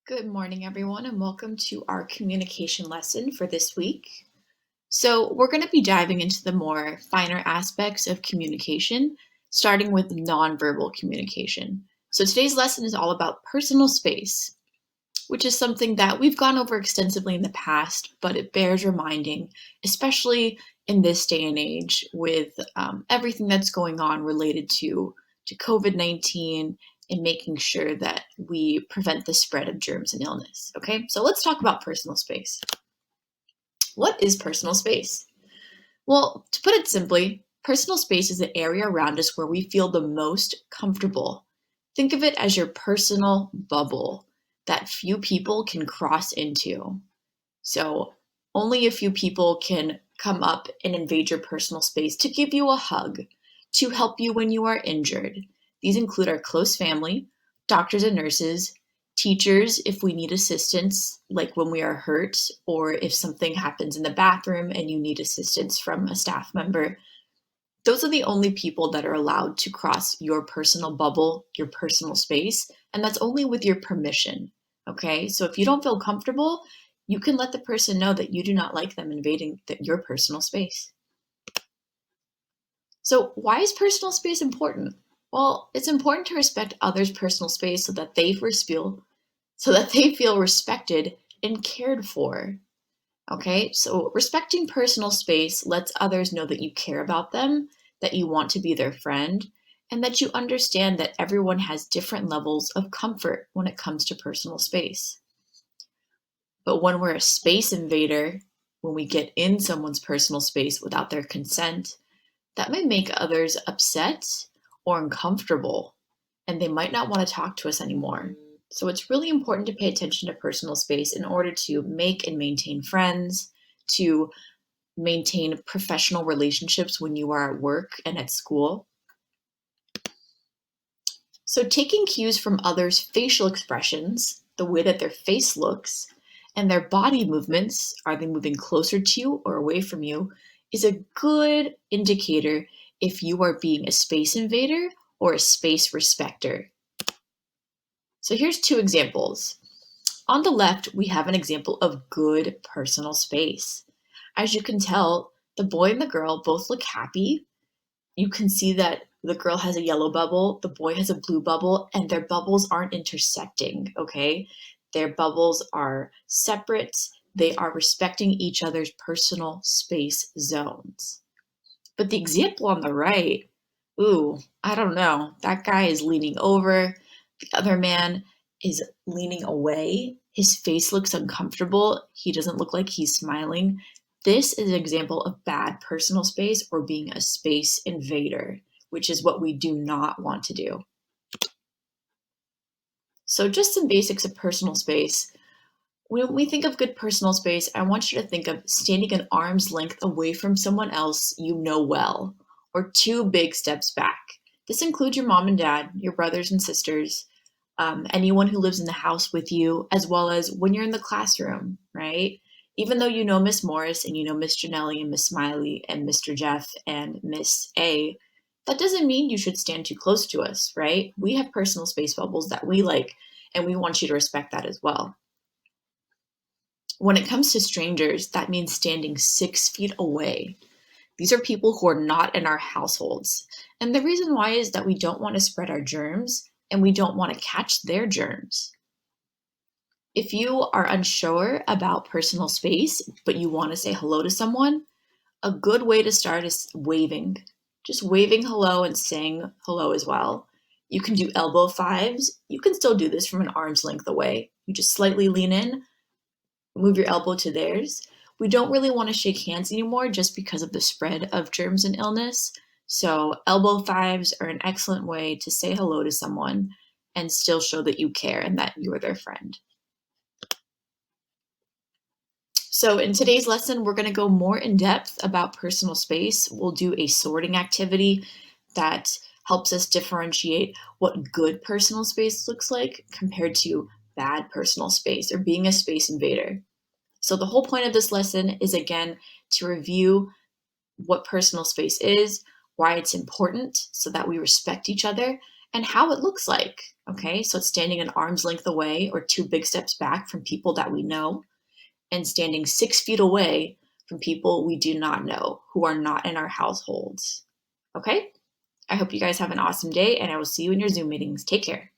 Good morning, everyone, and welcome to our communication lesson for this week. So, we're going to be diving into the more finer aspects of communication, starting with nonverbal communication. So, today's lesson is all about personal space, which is something that we've gone over extensively in the past, but it bears reminding, especially in this day and age with everything that's going on related to COVID 19 and making sure that we prevent the spread of germs and illness. Okay, so let's talk about personal space. What is personal space? Well, to put it simply, personal space is the area around us where we feel the most comfortable. Think of it as your personal bubble that few people can cross into. So, only a few people can come up and invade your personal space to give you a hug, to help you when you are injured. These include our close family, doctors and nurses, teachers if we need assistance, like when we are hurt, or if something happens in the bathroom and you need assistance from a staff member. Those are the only people that are allowed to cross your personal bubble, your personal space, and that's only with your permission. Okay, so if you don't feel comfortable, you can let the person know that you do not like them invading your personal space. So, why is personal space important? Well, it's important to respect others' personal space so that they feel respected and cared for. Okay, so respecting personal space lets others know that you care about them, that you want to be their friend, and that you understand that everyone has different levels of comfort when it comes to personal space. But when we're a space invader, when we get in someone's personal space without their consent, that may make others upset or uncomfortable, and they might not want to talk to us anymore. So it's really important to pay attention to personal space in order to make and maintain friends, to maintain professional relationships when you are at work and at school. So taking cues from others' facial expressions, the way that their face looks, and their body movements, are they moving closer to you or away from you, is a good indicator if you are being a space invader or a space respecter. So here's two examples. On the left, we have an example of good personal space. As you can tell, the boy and the girl both look happy. You can see that the girl has a yellow bubble, the boy has a blue bubble, and their bubbles aren't intersecting, okay? Their bubbles are separate. They are respecting each other's personal space zones. But the example on the right, ooh, I don't know. That guy is leaning over. The other man is leaning away. His face looks uncomfortable. He doesn't look like he's smiling. This is an example of bad personal space or being a space invader, which is what we do not want to do. So, just some basics of personal space. When we think of good personal space, I want you to think of standing an arm's length away from someone else you know well, or two big steps back. This includes your mom and dad, your brothers and sisters, anyone who lives in the house with you, as well as when you're in the classroom, right? Even though you know Miss Morris and you know Miss Janelli and Miss Smiley and Mr. Jeff and Miss A, that doesn't mean you should stand too close to us, right? We have personal space bubbles that we like, and we want you to respect that as well. When it comes to strangers, that means standing 6 feet away. These are people who are not in our households. And the reason why is that we don't want to spread our germs and we don't want to catch their germs. If you are unsure about personal space, but you want to say hello to someone, a good way to start is waving. Just waving hello and saying hello as well. You can do elbow fives. You can still do this from an arm's length away. You just slightly lean in, move your elbow to theirs. We don't really want to shake hands anymore just because of the spread of germs and illness. So, elbow fives are an excellent way to say hello to someone and still show that you care and that you are their friend. So, in today's lesson, we're going to go more in depth about personal space. We'll do a sorting activity that helps us differentiate what good personal space looks like compared to bad personal space or being a space invader. So, the whole point of this lesson is again to review what personal space is, why it's important so that we respect each other, and how it looks like. Okay, so it's standing an arm's length away or two big steps back from people that we know, and standing 6 feet away from people we do not know who are not in our households. Okay, I hope you guys have an awesome day, and I will see you in your Zoom meetings. Take care.